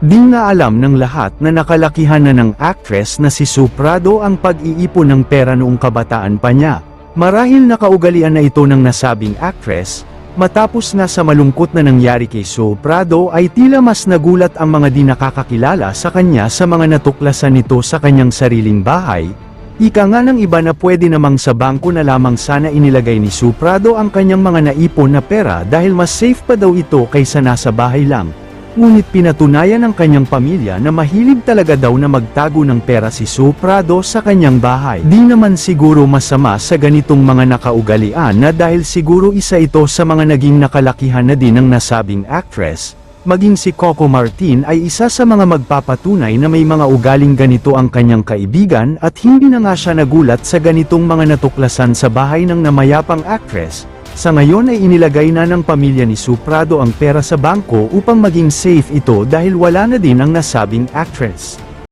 Di nga alam ng lahat na nakalakihan na ng actress na si Sue Prado ang pag-iipon ng pera noong kabataan pa niya. Marahil nakaugalian na ito ng nasabing actress, matapos nga sa malungkot na nangyari kay Sue Prado ay tila mas nagulat ang mga di nakakakilala sa kanya sa mga natuklasan nito sa kanyang sariling bahay. Ika nga ng iba na pwede namang sa bangko na lamang sana inilagay ni Sue Prado ang kanyang mga naipon na pera dahil mas safe pa daw ito kaysa nasa bahay lang. Ngunit pinatunayan ng kanyang pamilya na mahilig talaga daw na magtago ng pera si Sue Prado sa kanyang bahay. Di naman siguro masama sa ganitong mga nakaugalian na dahil siguro isa ito sa mga naging nakalakihan na din ng nasabing actress. Maging si Coco Martin ay isa sa mga magpapatunay na may mga ugaling ganito ang kanyang kaibigan at hindi na nga siya nagulat sa ganitong mga natuklasan sa bahay ng namayapang actress. Sa ngayon ay inilagay na ng pamilya ni Sue Prado ang pera sa bangko upang maging safe ito dahil wala na din ang nasabing actress.